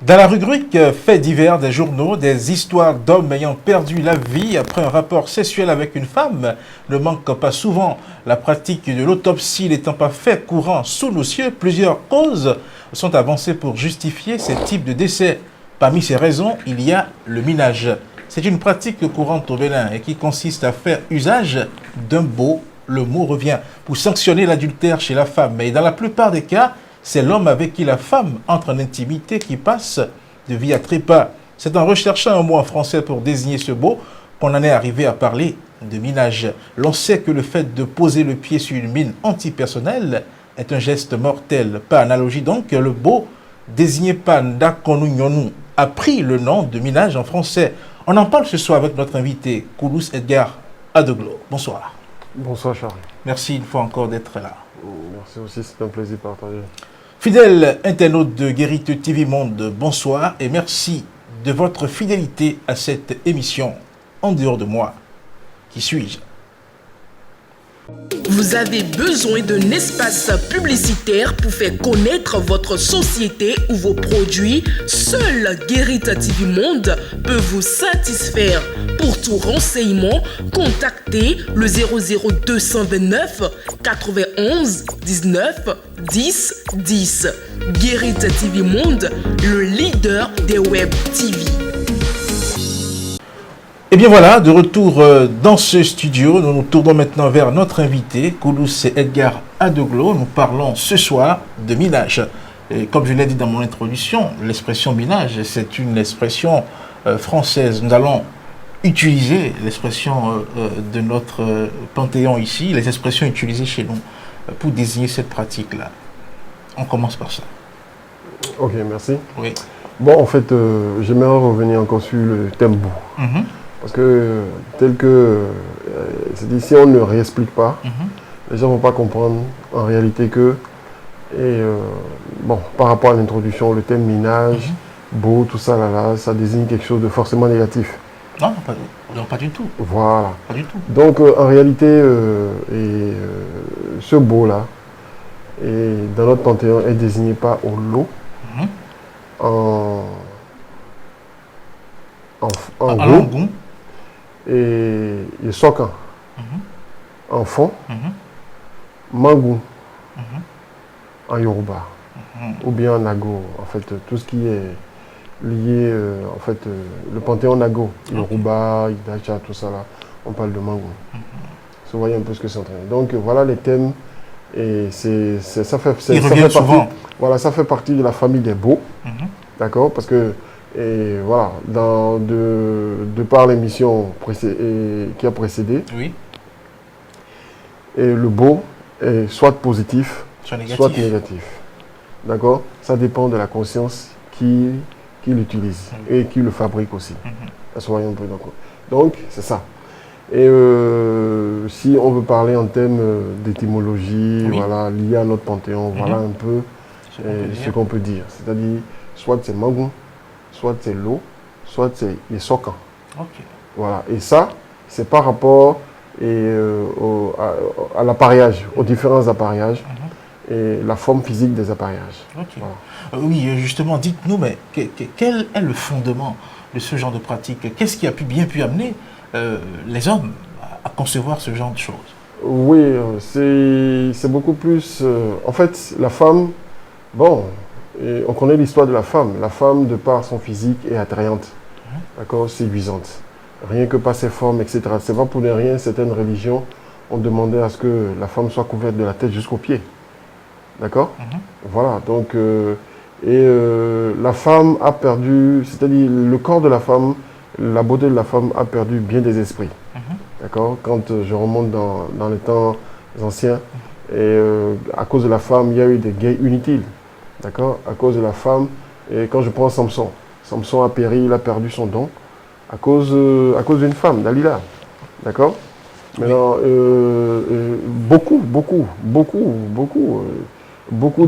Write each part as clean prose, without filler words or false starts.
Dans la rubrique Faits divers des journaux, des histoires d'hommes ayant perdu la vie après un rapport sexuel avec une femme ne manquent pas souvent. La pratique de l'autopsie n'étant pas fait courant sous nos cieux, plusieurs causes sont avancées pour justifier ces types de décès. Parmi ces raisons, il y a le minage. C'est une pratique courante au Bénin et qui consiste à faire usage d'un baux, le mot revient, pour sanctionner l'adultère chez la femme. Mais dans la plupart des cas, c'est l'homme avec qui la femme entre en intimité qui passe de vie à trépas. C'est en recherchant un mot en français pour désigner ce baux qu'on en est arrivé à parler de minage. L'on sait que le fait de poser le pied sur une mine antipersonnelle est un geste mortel. Par analogie donc, le baux désigné par Ndakonounyonu a pris le nom de minage en français. On en parle ce soir avec notre invité, Koulouss Edgar Adeglo. Bonsoir. Bonsoir Charles. Merci une fois encore d'être là. Merci aussi, c'est un plaisir partagé. Fidèles internautes de Guérite TV Monde, bonsoir et merci de votre fidélité à cette émission. En dehors de moi, qui suis-je? Vous avez besoin d'un espace publicitaire pour faire connaître votre société ou vos produits? Seul Guérite TV Monde peut vous satisfaire. Pour tout renseignement, contactez le 00229 91 19 10 10. Guérite TV Monde, le leader des web TV. Et bien voilà, de retour dans ce studio, nous nous tournons maintenant vers notre invité, Koulouss Edgar Adeglo. Nous parlons ce soir de minage. Et comme je l'ai dit dans mon introduction, l'expression minage, c'est une expression française. Nous allons utiliser l'expression de notre panthéon ici, les expressions utilisées chez nous pour désigner cette pratique-là. On commence par ça. Ok, merci. Oui. Bon, en fait, j'aimerais revenir encore sur le thème bout. Parce que, tel que, c'est dit, si on ne réexplique pas, les gens ne vont pas comprendre en réalité que, bon, par rapport à l'introduction, le thème minage, beau, tout ça, ça désigne quelque chose de forcément négatif. Non, pas du tout. Voilà. Pas du tout. Donc, en réalité, ce beau-là, dans notre panthéon, est désigné par Olo, en gros, et Sokan, en fond, Mangou, en Yoruba, ou bien en Nago, en fait, tout ce qui est lié, en fait, le panthéon Nago, Yoruba, Idacha, tout ça là, on parle de Mangou. Vous voyez un peu ce que c'est entraîné. Donc voilà les thèmes, et ça fait partie, voilà, ça fait partie de la famille des beaux, d'accord, parce que et voilà, de par l'émission qui a précédé, oui. Et le beau est soit positif, soit négatif. D'accord? Ça dépend de la conscience qui l'utilise et qui le fabrique aussi. Soyons un peu d'accord. Donc, c'est ça. Et si on veut parler en termes d'étymologie, voilà, lié à notre panthéon, voilà un peu ce qu'on peut dire. C'est-à-dire, soit c'est Mangou, soit c'est l'eau, soit c'est les sokans. Voilà. Et ça, c'est par rapport à l'appareillage, aux différents appareillages et la forme physique des appareillages. Voilà. Oui, justement, dites-nous, mais quel est le fondement de ce genre de pratique? Qu'est-ce qui a bien pu amener les hommes à concevoir ce genre de choses? Oui, c'est beaucoup plus... en fait, la femme, bon... Et on connaît l'histoire de la femme. La femme, de par son physique, est attrayante, d'accord, séduisante. Rien que par ses formes, etc. C'est pas pour ne rien, certaines religions ont demandé à ce que la femme soit couverte de la tête jusqu'aux pieds. D'accord. Voilà, donc... la femme a perdu... C'est-à-dire, le corps de la femme, la beauté de la femme a perdu bien des esprits. D'accord. Quand je remonte dans les temps anciens, et à cause de la femme, il y a eu des guerres inutiles. D'accord, à cause de la femme, et quand je prends Samson, Samson a péri, il a perdu son don à cause d'une femme, Dalila. D'accord. Maintenant, beaucoup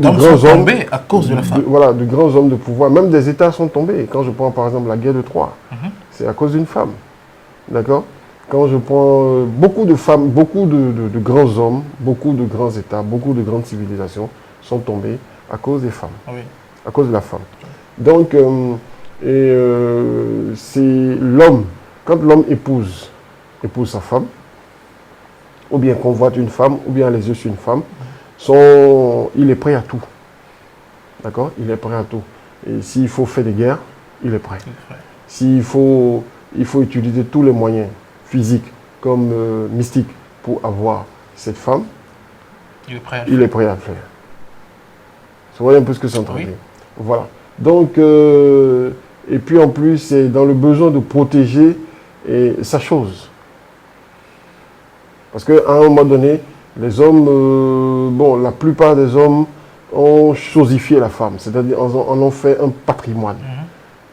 de grands hommes tombés à cause de la femme. Voilà, de grands hommes de pouvoir, même des États sont tombés. Quand je prends par exemple la guerre de Troie, c'est à cause d'une femme. D'accord. Quand je prends beaucoup de femmes, beaucoup de grands hommes, beaucoup de grands États, beaucoup de grandes civilisations sont tombés à cause des femmes, à cause de la femme. Donc, c'est l'homme, quand l'homme épouse sa femme, ou bien convoite une femme, ou bien les yeux sur une femme, il est prêt à tout. D'accord? Il est prêt à tout. Et s'il faut faire des guerres, il est prêt. S'il faut, il faut utiliser tous les moyens physiques comme mystiques pour avoir cette femme, il est prêt à le faire. Vous voyez un peu ce que c'est en train de dire. Voilà. Donc, et puis en plus, c'est dans le besoin de protéger sa chose. Parce qu'à un moment donné, les hommes, la plupart des hommes ont chosifié la femme, c'est-à-dire en ont fait un patrimoine.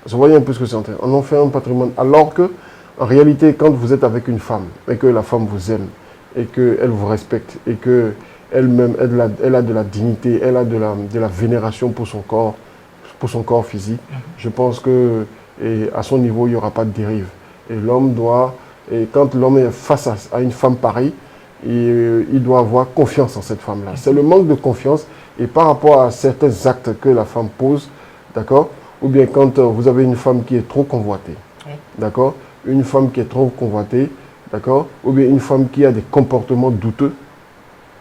Vous voyez un peu ce que c'est en train de dire. On en fait un patrimoine. Alors que, en réalité, quand vous êtes avec une femme, et que la femme vous aime, et qu'elle vous respecte, et qu'elle-même, elle a de la dignité, elle a de la vénération pour son corps physique, je pense que à son niveau, il n'y aura pas de dérive. Et l'homme doit, et quand l'homme est face à une femme pareille, il doit avoir confiance en cette femme-là. C'est le manque de confiance, et par rapport à certains actes que la femme pose, d'accord, ou bien quand vous avez une femme qui est trop convoitée, d'accord, une femme qui est trop convoitée, d'accord, ou bien une femme qui a des comportements douteux,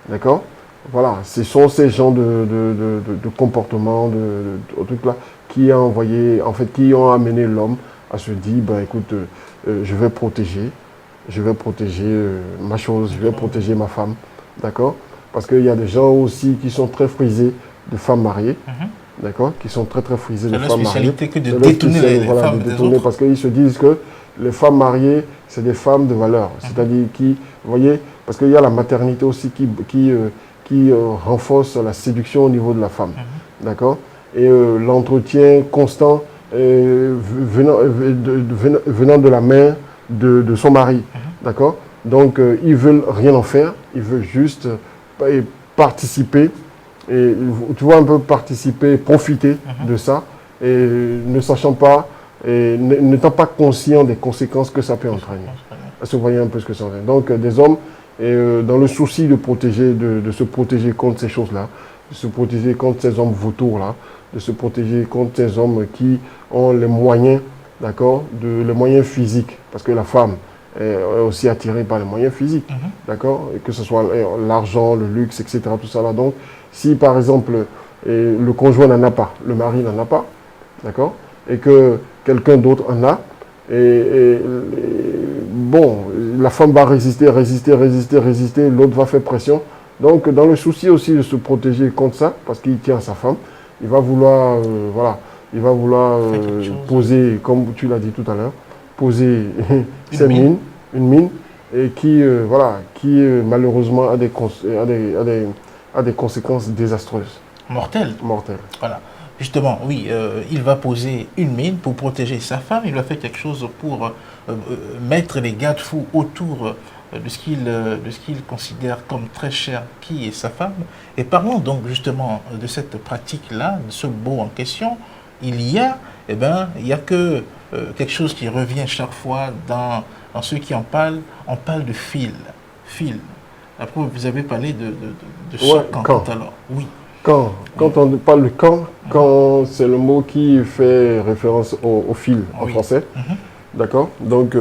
d'accord, voilà, ce sont ces genres de comportements, de trucs là, qui ont envoyé, en fait, qui ont amené l'homme à se dire, ben écoute, je vais protéger ma chose, je vais protéger ma femme, d'accord, parce qu'il y a des gens aussi qui sont très frisés de femmes mariées, d'accord, qui sont très très frisés de femmes mariées. C'est la spécialité que de détourner les femmes des autres. Parce qu'ils se disent que les femmes mariées, c'est des femmes de valeur. C'est-à-dire qui, vous voyez, parce qu'il y a la maternité aussi qui renforce la séduction au niveau de la femme. D'accord? Et l'entretien constant venant de la main de son mari. D'accord? Donc, ils veulent rien en faire. Ils veulent juste participer. Et tu vois un peu participer, profiter de ça, et ne sachant pas, et n'étant pas conscient des conséquences que ça peut entraîner. Est-ce que vous voyez un peu ce que ça entraîne? Donc des hommes, dans le souci de protéger, de se protéger contre ces choses-là, de se protéger contre ces hommes vautours-là, de se protéger contre ces hommes qui ont les moyens, d'accord, les moyens physiques, parce que la femme est aussi attirée par les moyens physiques, d'accord, que ce soit l'argent, le luxe, etc., tout ça là. Donc, si par exemple le conjoint n'en a pas, le mari n'en a pas, d'accord, et que quelqu'un d'autre en a, la femme va résister, l'autre va faire pression. Donc, dans le souci aussi de se protéger contre ça, parce qu'il tient à sa femme, il va vouloir, poser, comme tu l'as dit tout à l'heure, poser une mine, et qui malheureusement a des conséquences désastreuses. Mortelles. Voilà. Justement, oui, il va poser une mine pour protéger sa femme. Il va faire quelque chose pour mettre les garde-fous autour de ce qu'il considère comme très cher, qui est sa femme. Et parlons donc justement de cette pratique-là, de ce beau en question. Il y a que quelque chose qui revient chaque fois dans ceux qui en parlent. On parle de fil. Après, vous avez parlé de ce camp tout à l'heure. Oui. Quand on parle de quand c'est le mot qui fait référence au fil en français. D'accord? Donc,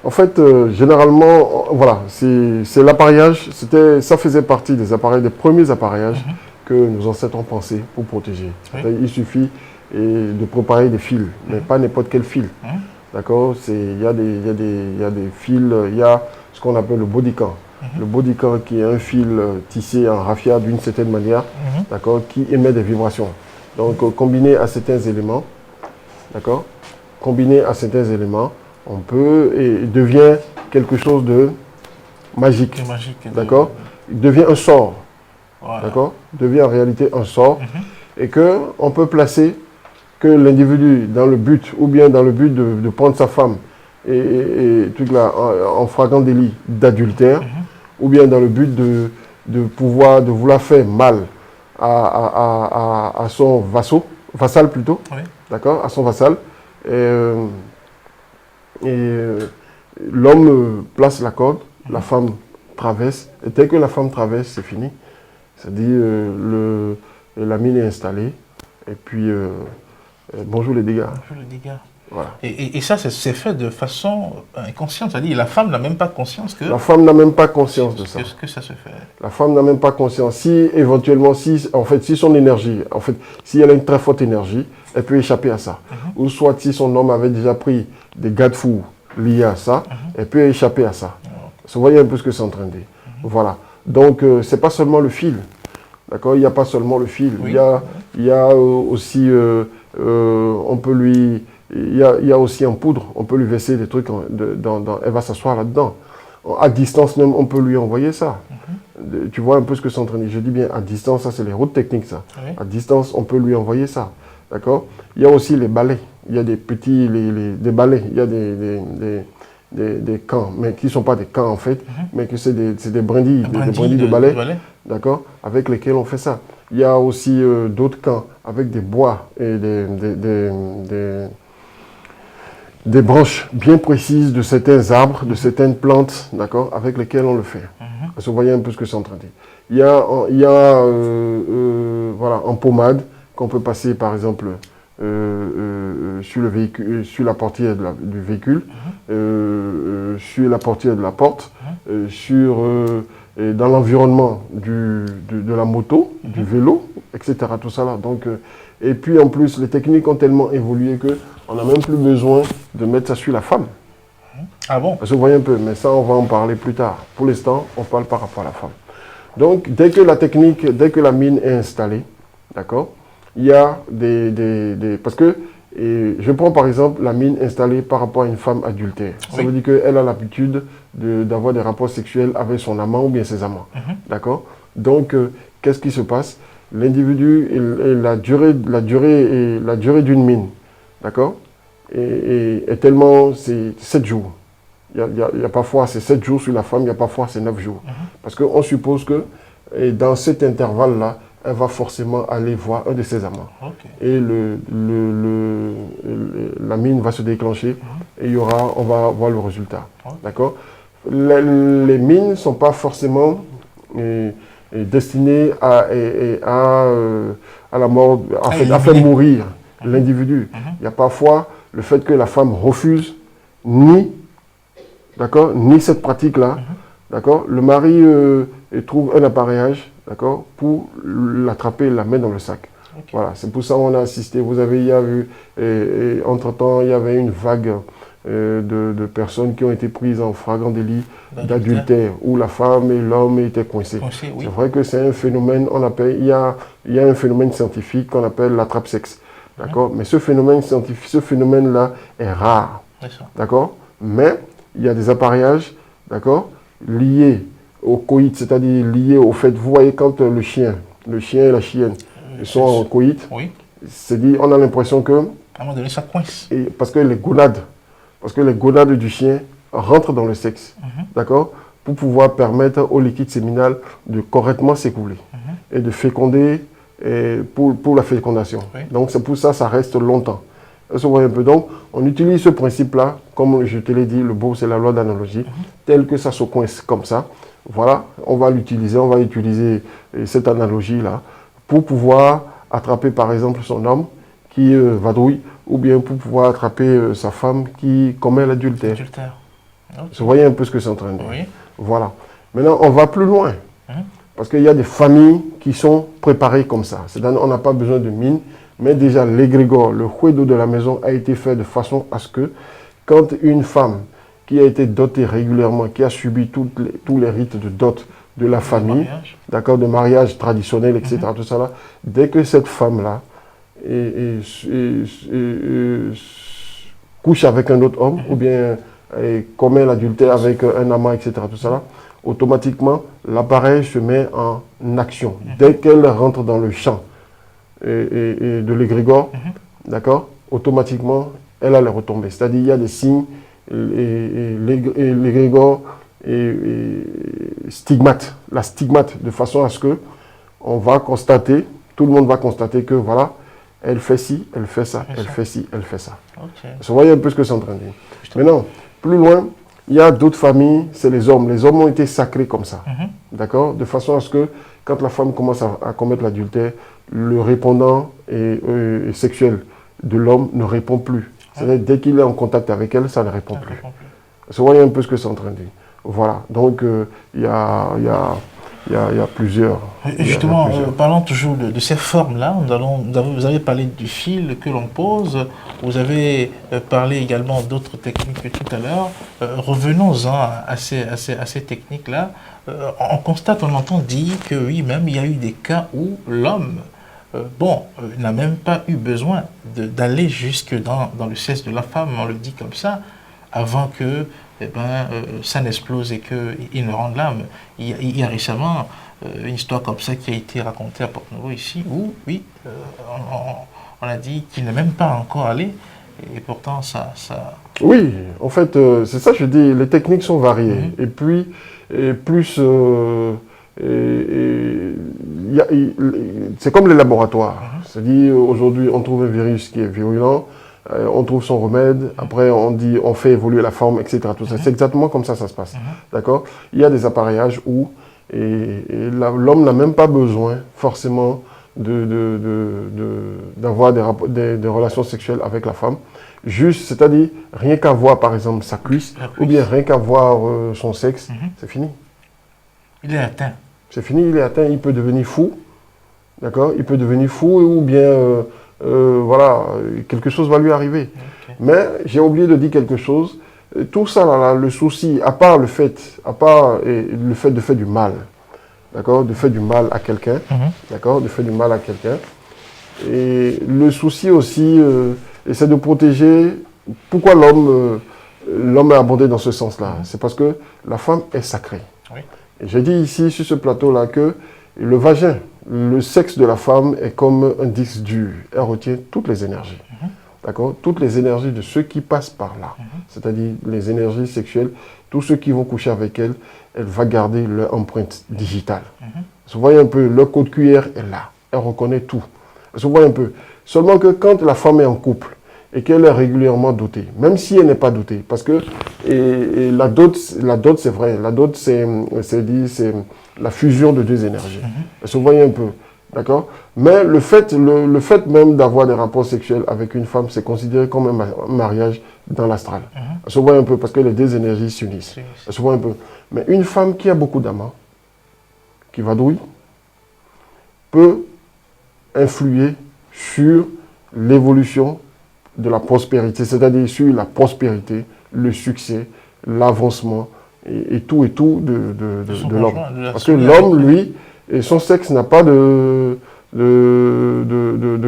en fait, généralement, voilà, c'est l'appareillage, ça faisait partie des premiers appareillages que nos ancêtres ont pensé pour protéger. Il suffit de préparer des fils, mais pas n'importe quel fil. D'accord? Il y a des fils, il y a ce qu'on appelle le bodycan. Le bodycan qui est un fil tissé en raffia d'une certaine manière, d'accord, qui émet des vibrations. Donc, combiné à certains éléments, d'accord, on peut, et il devient quelque chose de magique, d'accord. Il devient un sort, d'accord, il devient en réalité un sort, et qu'on peut placer que l'individu dans le but, ou bien dans le but de prendre sa femme, et tout là, en flagrant délit d'adultère, ou bien dans le but de vouloir faire mal à son vassal plutôt, d'accord, à son vassal. L'homme place la corde, la femme traverse, et dès que la femme traverse, c'est fini. C'est-à-dire la mine est installée, et puis bonjour les dégâts. Bonjour les dégâts. Voilà. Et ça, c'est fait de façon inconsciente. C'est-à-dire la femme n'a même pas conscience que... La femme n'a même pas conscience de ça. Que ça se fait. La femme n'a même pas conscience. Si éventuellement, si son énergie, si elle a une très forte énergie, elle peut échapper à ça. Ou soit si son homme avait déjà pris des garde-fous liés à ça, elle peut échapper à ça. Vous voyez un peu ce que c'est en train de dire. Voilà. Donc, c'est pas seulement le fil. D'accord? Il n'y a pas seulement le fil. Oui. Il y a aussi, on peut lui... Il y a aussi en poudre, on peut lui verser des trucs, elle va s'asseoir là-dedans. À distance même, on peut lui envoyer ça. Tu vois un peu ce que c'est en train de dire. Je dis bien à distance, ça c'est les routes techniques ça. Oui. À distance, on peut lui envoyer ça. D'accord? Il y a aussi les balais. Il y a des petits, des balais. Il y a des camps, mais qui ne sont pas des camps en fait, mais que c'est des brindilles, des brindilles de balais. D'accord? Avec lesquels on fait ça. Il y a aussi d'autres camps avec des bois et des branches bien précises de certains arbres, de certaines plantes, d'accord, avec lesquelles on le fait. Parce que vous voyez un peu ce que c'est en train de dire. Il y a voilà, en pommade qu'on peut passer par exemple sur le véhicule, sur la portière du véhicule, sur la portière de la porte, dans l'environnement de la moto, du vélo, etc. Tout ça là. Donc, et puis en plus, les techniques ont tellement évolué qu'on n'a même plus besoin de mettre ça sur la femme. Ah bon? Parce que vous voyez un peu, mais ça on va en parler plus tard. Pour l'instant, on parle par rapport à la femme. Donc, dès que la mine est installée, d'accord, il y a parce que, je prends par exemple la mine installée par rapport à une femme adultère. Ça veut dire qu'elle a l'habitude d'avoir des rapports sexuels avec son amant ou bien ses amants. D'accord? Donc, qu'est-ce qui se passe? L'individu, la durée d'une mine, d'accord, est tellement, c'est 7 jours. Il y a parfois c'est 7 jours sur la femme, il y a parfois c'est 9 jours. Parce qu'on suppose que dans cet intervalle-là, elle va forcément aller voir un de ses amants. Et la mine va se déclencher et on va voir le résultat. D'accord? Les mines ne sont pas forcément destinées à la mort, à faire mourir l'individu. Il y a parfois le fait que la femme refuse ni cette pratique-là. D'accord? Le mari trouve un appareillage, d'accord, pour l'attraper et la mettre dans le sac. Voilà, c'est pour ça qu'on a assisté. Vous avez vu, entre-temps, il y avait une vague de personnes qui ont été prises en flagrant délit d'adultère, où la femme et l'homme étaient coincés. C'est vrai que c'est un phénomène, il y a un phénomène scientifique qu'on appelle l'attrape-sexe. D'accord? Mais ce phénomène scientifique, ce phénomène-là est rare. D'accord? Mais il y a des appareillages, d'accord, liés au coït, c'est-à-dire liés au fait, vous voyez quand le chien et la chienne sont en coït, c'est dit, on a l'impression que... À un moment donné, ça coince. Parce que les gonades du chien rentrent dans le sexe, d'accord, pour pouvoir permettre au liquide séminal de correctement s'écouler et de féconder pour la fécondation. Donc c'est pour ça que ça reste longtemps. Vous voyez un peu. Donc, on utilise ce principe-là, comme je te l'ai dit, le beau, c'est la loi d'analogie, tel que ça se coince comme ça. Voilà, on va utiliser cette analogie-là pour pouvoir attraper, par exemple, son homme qui vadrouille, ou bien pour pouvoir attraper sa femme qui commet l'adultère. Vous voyez un peu ce que c'est en train de dire. Voilà. Maintenant, on va plus loin. Parce qu'il y a des familles qui sont préparées comme ça. C'est-à-dire on n'a pas besoin de mine. Mais déjà, l'égrégore, le huedo de la maison a été fait de façon à ce que, quand une femme qui a été dotée régulièrement, qui a subi tous les rites de dot de la famille, d'accord, de mariage traditionnel, etc., tout ça là, dès que cette femme-là couche avec un autre homme, ou bien commet l'adultère avec un amant, etc., tout ça là, automatiquement, l'appareil se met en action. Dès qu'elle rentre dans le champ et de l'égrégore, d'accord, automatiquement, elle a les retombées. C'est-à-dire, il y a des signes, l'égrégore stigmate, la stigmate, de façon à ce que on va constater, tout le monde va constater que, voilà, elle fait ci, elle fait ça, elle fait ci, elle fait ça. Vous voyez un peu ce que c'est en train de dire. Maintenant, plus loin, il y a d'autres familles, c'est les hommes. Les hommes ont été sacrés comme ça, d'accord, de façon à ce que, quand la femme commence à commettre l'adultère, le répondant sexuel de l'homme ne répond plus. C'est-à-dire, dès qu'il est en contact avec elle, ça ne répond plus. Vous voyez un peu ce que c'est en train de dire. Voilà, donc il y a plusieurs... Justement, parlons toujours de ces formes-là. Vous avez parlé du fil que l'on pose, vous avez parlé également d'autres techniques tout à l'heure. Revenons-en à ces techniques-là. On constate, on entend dire que oui, même il y a eu des cas où l'homme n'a même pas eu besoin d'aller jusque dans le sexe de la femme, on le dit comme ça, avant que ça n'explose et qu'il ne rende l'âme. Il y a récemment une histoire comme ça qui a été racontée à Porto-Novo ici, où, oui, on a dit qu'il n'est même pas encore allé, et pourtant ça... Oui, en fait, c'est ça que je dis, les techniques sont variées, et puis, c'est comme les laboratoires. C'est-à-dire, aujourd'hui, on trouve un virus qui est virulent, on trouve son remède, après on fait évoluer la forme, etc. Tout ça. C'est exactement comme ça se passe. D'accord? Il y a des appareillages où l'homme n'a même pas besoin forcément d'avoir des relations sexuelles avec la femme. Juste, c'est-à-dire, rien qu'à voir par exemple sa cuisse, ou bien rien qu'à voir son sexe, c'est fini. Il est atteint. C'est fini, il est atteint, il peut devenir fou. D'accord? Il peut devenir fou ou bien... voilà, quelque chose va lui arriver. Mais j'ai oublié de dire quelque chose. Tout ça, là, le souci, à part le fait de faire du mal, d'accord, de faire du mal à quelqu'un, d'accord, de faire du mal à quelqu'un. Et le souci aussi, c'est de protéger. Pourquoi l'homme est abordé dans ce sens-là? C'est parce que la femme est sacrée. Oui. Et j'ai dit ici, sur ce plateau-là, que le vagin, le sexe de la femme est comme un disque dur. Elle retient toutes les énergies. D'accord? Toutes les énergies de ceux qui passent par là. C'est-à-dire les énergies sexuelles, tous ceux qui vont coucher avec elle, elle va garder leur empreinte digitale. Vous voyez un peu, le code QR est là. Elle reconnaît tout. Vous voyez un peu. Seulement que quand la femme est en couple et qu'elle est régulièrement dotée, même si elle n'est pas dotée, parce que la dot c'est vrai, la dot c'est la fusion de deux énergies. Vous voyez un peu, d'accord? Mais le fait même d'avoir des rapports sexuels avec une femme, c'est considéré comme un mariage dans l'astral. Vous voyez un peu, parce que les deux énergies s'unissent. Vous voyez un peu. Mais une femme qui a beaucoup d'amants, qui vadrouille, peut influer sur l'évolution de la prospérité, c'est-à-dire sur la prospérité, le succès, l'avancement et tout de l'homme. Parce que l'homme, lui, et son sexe n'a pas de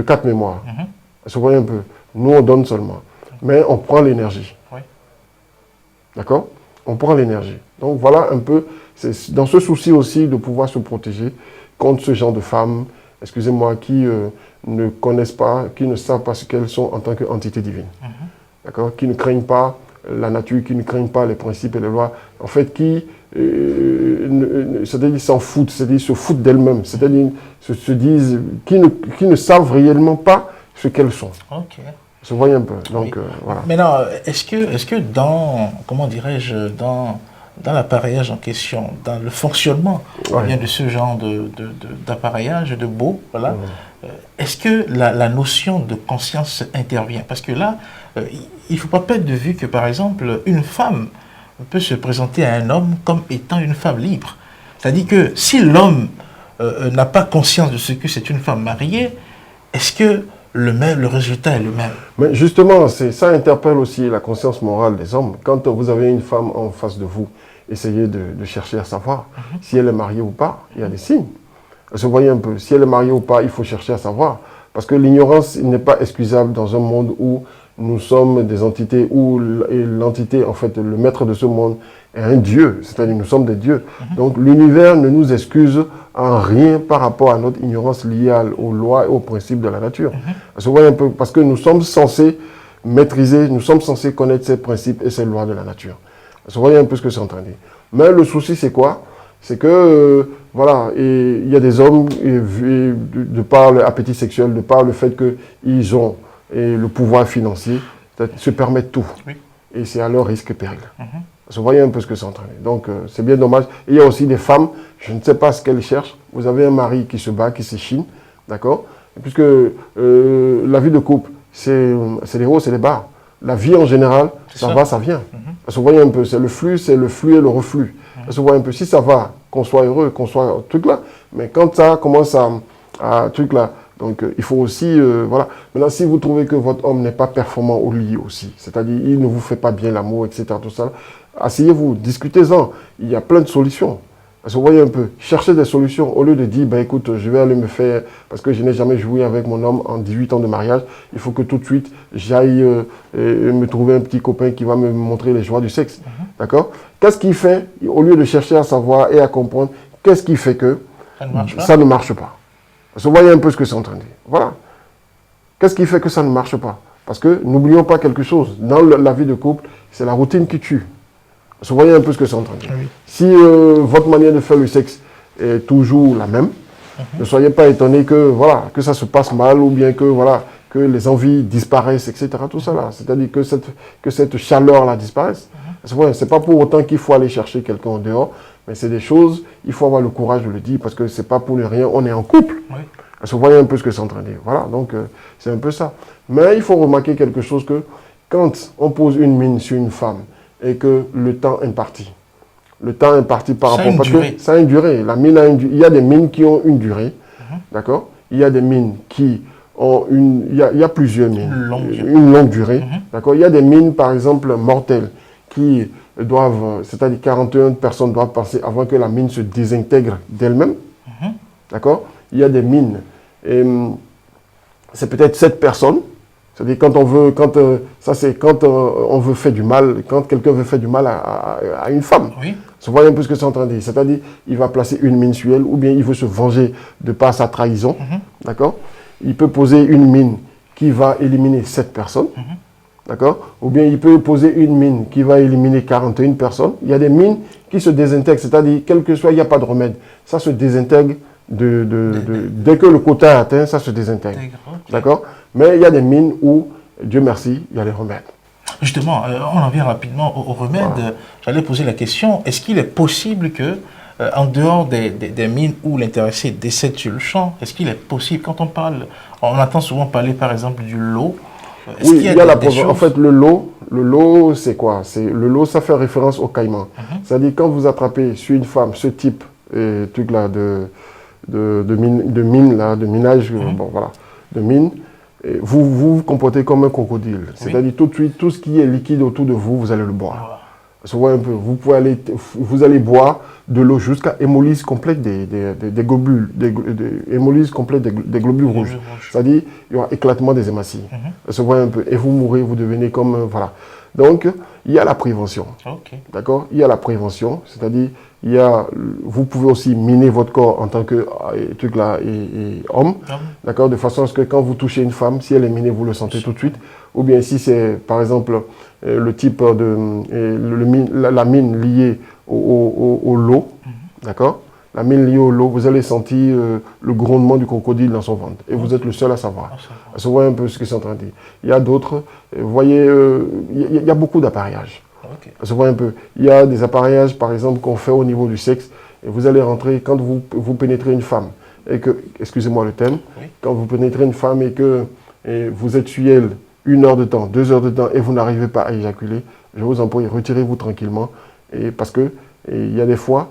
quatre mémoires. Vous voyez un peu. Nous, on donne seulement. Mais on prend l'énergie. Oui. D'accord? On prend l'énergie. Donc voilà un peu, c'est dans ce souci aussi de pouvoir se protéger contre ce genre de femmes, excusez-moi, qui ne connaissent pas, qui ne savent pas ce qu'elles sont en tant qu'entité divine. D'accord? Qui ne craignent pas la nature, qui ne craignent pas les principes et les lois, en fait, qui c'est-à-dire s'en foutent, c'est-à-dire se foutent d'elles-mêmes, c'est-à-dire se disent, qui ne savent réellement pas ce qu'elles sont. Ok. Se voyez un peu. Donc, voilà. Maintenant, est-ce que dans, comment dirais-je, dans l'appareillage en question, dans le fonctionnement bien de ce genre d'appareillage, de beau, voilà, est-ce que la notion de conscience intervient? Parce que là, il ne faut pas perdre de vue que, par exemple, une femme peut se présenter à un homme comme étant une femme libre. C'est-à-dire que si l'homme n'a pas conscience de ce que c'est une femme mariée, est-ce que le résultat est le même? Mais justement, ça interpelle aussi la conscience morale des hommes. Quand vous avez une femme en face de vous, essayez de chercher à savoir si elle est mariée ou pas. Il y a des signes. Vous voyez un peu, si elle est mariée ou pas, il faut chercher à savoir. Parce que l'ignorance n'est pas excusable dans un monde où nous sommes des entités, où l'entité, en fait, le maître de ce monde est un dieu. C'est-à-dire nous sommes des dieux. Donc l'univers ne nous excuse en rien par rapport à notre ignorance liée aux lois et aux principes de la nature. Vous voyez un peu, parce que nous sommes censés maîtriser, nous sommes censés connaître ces principes et ces lois de la nature. Vous voyez un peu ce que c'est en train de dire. Mais le souci, c'est quoi? C'est que, voilà, il y a des hommes, de par l'appétit sexuel, de par le fait qu'ils ont le pouvoir financier, se permettent tout. Oui. Et c'est à leur risque et péril. Vous voyez un peu ce que c'est en train de dire. Donc, c'est bien dommage. Et il y a aussi des femmes, je ne sais pas ce qu'elles cherchent. Vous avez un mari qui se bat, qui s'échine, d'accord? Puisque la vie de couple, c'est les hauts, c'est les bas. La vie en général, ça va, ça vient. Parce que vous voyez un peu, c'est le flux et le reflux. Parce que vous voyez un peu, si ça va, qu'on soit heureux, qu'on soit truc là, mais quand ça commence à truc là, donc il faut aussi, voilà. Maintenant, si vous trouvez que votre homme n'est pas performant au lit aussi, c'est-à-dire il ne vous fait pas bien l'amour, etc., tout ça, asseyez-vous, discutez-en. Il y a plein de solutions. Parce que vous voyez un peu, cherchez des solutions au lieu de dire, ben écoute, je vais aller me faire, parce que je n'ai jamais joué avec mon homme en 18 ans de mariage, il faut que tout de suite j'aille me trouver un petit copain qui va me montrer les joies du sexe. D'accord? Qu'est-ce qui fait, au lieu de chercher à savoir et à comprendre, qu'est-ce qui fait que ça ne marche pas? Parce que vous voyez un peu ce que c'est en train de dire. Voilà. Qu'est-ce qui fait que ça ne marche pas? Parce que n'oublions pas quelque chose, dans la vie de couple, c'est la routine qui tue. Vous voyez un peu ce que c'est en train de dire. Oui. Si votre manière de faire le sexe est toujours la même, ne soyez pas étonné que, voilà, que ça se passe mal ou bien que, voilà, que les envies disparaissent, etc. Tout ça là. C'est-à-dire que cette chaleur-là disparaisse. Ce n'est pas pour autant qu'il faut aller chercher quelqu'un en dehors, mais c'est des choses, il faut avoir le courage de le dire parce que ce n'est pas pour ne rien, on est en couple. Oui. Vous voyez un peu ce que c'est en train de dire. Voilà, donc c'est un peu ça. Mais il faut remarquer quelque chose que quand on pose une mine sur une femme, et que le temps est imparti. Le temps est imparti par rapport... Parce que ça a une durée. La mine a il y a des mines qui ont une durée. D'accord? Il y a des mines qui ont une... Il y a plusieurs mines. Une longue durée. D'accord? Il y a des mines, par exemple, mortelles, qui doivent... C'est-à-dire 41 personnes doivent passer avant que la mine se désintègre d'elle-même. D'accord? Il y a des mines. Et c'est peut-être 7 personnes. C'est-à-dire quand on veut, on veut faire du mal, quand quelqu'un veut faire du mal à une femme. Oui. Vous voyez un peu ce que c'est en train de dire. C'est-à-dire, il va placer une mine sur elle, ou bien il veut se venger de par sa trahison. D'accord? Il peut poser une mine qui va éliminer 7 personnes. D'accord? Ou bien il peut poser une mine qui va éliminer 41 personnes. Il y a des mines qui se désintègrent, c'est-à-dire, quel que soit, il n'y a pas de remède. Ça se désintègre dès que le quota est atteint, ça se désintègre. D'accord? Mais il y a des mines où, Dieu merci, il y a les remèdes. Justement, on en vient rapidement aux remèdes. Voilà. J'allais poser la question, est-ce qu'il est possible que, en dehors des mines où l'intéressé décède sur le champ, est-ce qu'il est possible, quand on parle, on entend souvent parler par exemple du lot. Oui, il y a la preuve. En fait, le lot, c'est quoi? Le lot, ça fait référence au caïman. C'est-à-dire, quand vous attrapez sur une femme ce type truc-là de minage, bon, voilà, de mine, vous vous comportez comme un crocodile. C'est-à-dire tout de suite, tout ce qui est liquide autour de vous, vous allez le boire. Un peu, vous allez boire de l'eau jusqu'à hémolyse complète des globules, hémolyse complète des globules rouges. C'est-à-dire, il y aura éclatement des hématies. Un peu, et vous mourrez, vous devenez comme... voilà. Donc, il y a la prévention. D'accord? Il y a la prévention, c'est-à-dire, vous pouvez aussi miner votre corps en tant que homme, d'accord, de façon à ce que quand vous touchez une femme, si elle est minée, vous le sentez tout de suite. Ou bien si c'est, par exemple, le type la mine liée au lot, d'accord, la mine liée au lot, vous allez sentir le grondement du crocodile dans son ventre. Et vous êtes le seul à savoir. Vous voyez un peu ce que c'est en train de dire. Il y a d'autres, vous voyez, il y a beaucoup d'appareillages. Vous voyez un peu. Il y a des appareillages, par exemple, qu'on fait au niveau du sexe. Et vous allez rentrer, quand vous pénétrez une femme, et que, excusez-moi le thème, quand vous pénétrez une femme et que vous êtes sur elle 1 heure de temps, 2 heures de temps, et vous n'arrivez pas à éjaculer, je vous en prie, retirez-vous tranquillement. Parce que il y a des fois,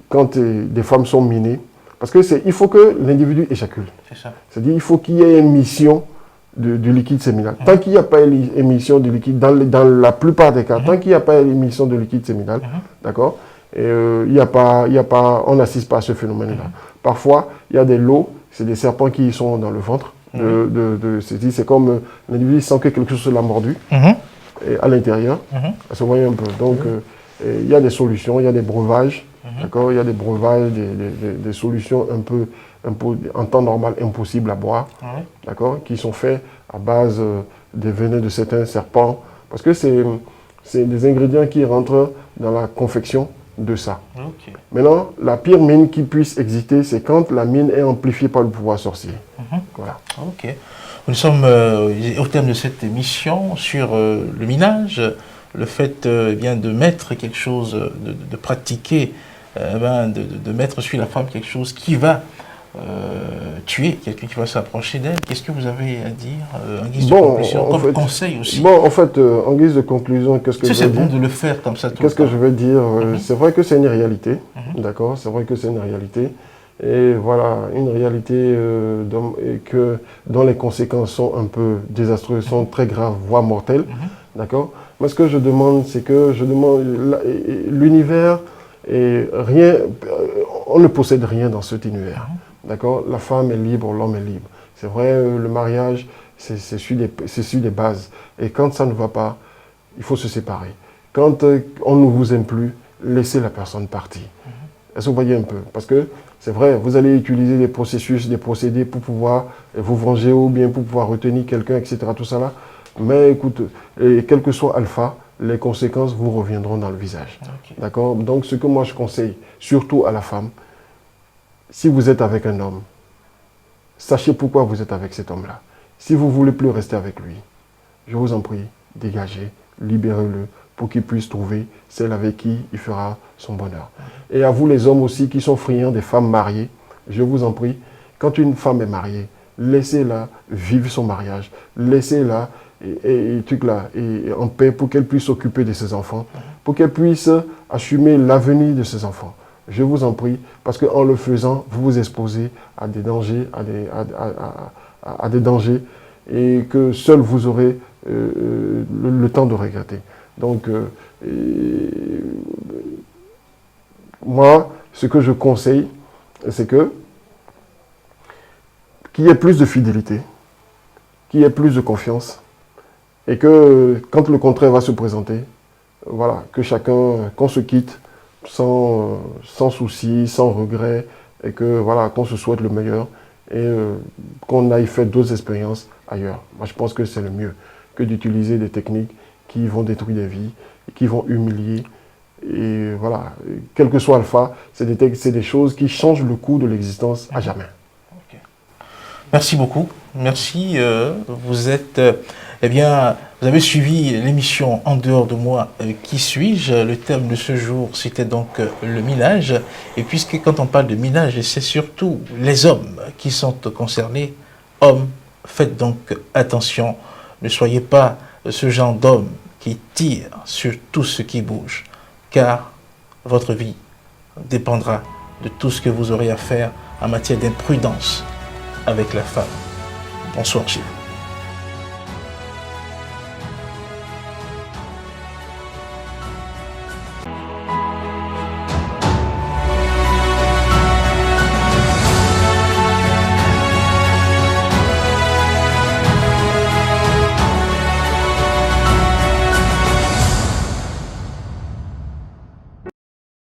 quand des femmes sont minées, parce que il faut que l'individu éjacule. C'est-à-dire il faut qu'il y ait une émission du liquide séminal. Tant qu'il n'y a pas émission de liquide, dans la plupart des cas, tant qu'il n'y a pas émission de liquide séminal, d'accord, il y a pas, on n'assiste pas à ce phénomène-là. Parfois, il y a des lots, c'est des serpents qui sont dans le ventre. C'est comme l'individu sent que quelque chose l'a mordu à l'intérieur. Ça se voit un peu. Donc, il y a des solutions, il y a des breuvages. D'accord, il y a des breuvages, des solutions un peu en temps normal impossibles à boire, d'accord, qui sont faits à base des venins de certains serpents, parce que c'est des ingrédients qui rentrent dans la confection de ça. Maintenant, la pire mine qui puisse exister, c'est quand la mine est amplifiée par le pouvoir sorcier. Voilà. Nous sommes au terme de cette émission sur le minage, le fait de mettre quelque chose, de pratiquer, de mettre sur la femme quelque chose qui va tuer quelqu'un qui va s'approcher d'elle. Qu'est-ce que vous avez à dire en guise de conclusion, comme conseil aussi? Bon, en fait, en guise de conclusion, qu'est-ce que je c'est veux dire? Bon de le faire comme ça tout Qu'est-ce que je veux dire? C'est vrai que c'est une réalité, d'accord? C'est vrai que c'est une réalité. Et voilà, une réalité dont les conséquences sont un peu désastreuses, sont très graves, voire mortelles, d'accord? Mais ce que je demande, c'est que l'univers et rien, on ne possède rien dans cet univers, d'accord? La femme est libre, l'homme est libre. C'est vrai, le mariage, c'est sur des bases. Et quand ça ne va pas, il faut se séparer. Quand on ne vous aime plus, laissez la personne partir. Est-ce que vous voyez un peu? Parce que c'est vrai, vous allez utiliser des processus, des procédés pour pouvoir vous venger ou bien pour pouvoir retenir quelqu'un, etc. Tout ça là. Mais écoute, quel que soit alpha, les conséquences vous reviendront dans le visage. Okay. D'accord? Donc ce que moi je conseille, surtout à la femme, si vous êtes avec un homme, sachez pourquoi vous êtes avec cet homme-là. Si vous ne voulez plus rester avec lui, je vous en prie, dégagez, libérez-le pour qu'il puisse trouver celle avec qui il fera son bonheur. Et à vous les hommes aussi qui sont friands des femmes mariées, je vous en prie, quand une femme est mariée, laissez-la vivre son mariage, laissez-la et en paix pour qu'elle puisse s'occuper de ses enfants, pour qu'elle puisse assumer l'avenir de ses enfants. Je vous en prie, parce qu'en le faisant, vous vous exposez à des dangers, à des dangers, et que seul vous aurez le temps de regretter. Donc, moi, ce que je conseille, c'est qu'il y ait plus de fidélité, qu'il y ait plus de confiance, et que quand le contraire va se présenter, voilà, que chacun, qu'on se quitte sans souci, sans regret, et que voilà, qu'on se souhaite le meilleur, et qu'on aille faire d'autres expériences ailleurs. Moi, je pense que c'est le mieux que d'utiliser des techniques qui vont détruire des vies, qui vont humilier. Et voilà, quel que soit alpha, c'est des choses qui changent le cours de l'existence à jamais. Okay. Merci beaucoup. Merci. Vous êtes, vous avez suivi l'émission En dehors de moi, qui suis-je? Le thème de ce jour, c'était donc le minage. Et puisque quand on parle de minage, c'est surtout les hommes qui sont concernés. Hommes, faites donc attention. Ne soyez pas ce genre d'homme qui tire sur tout ce qui bouge, car votre vie dépendra de tout ce que vous aurez à faire en matière d'imprudence avec la femme. Bonsoir, Gilles.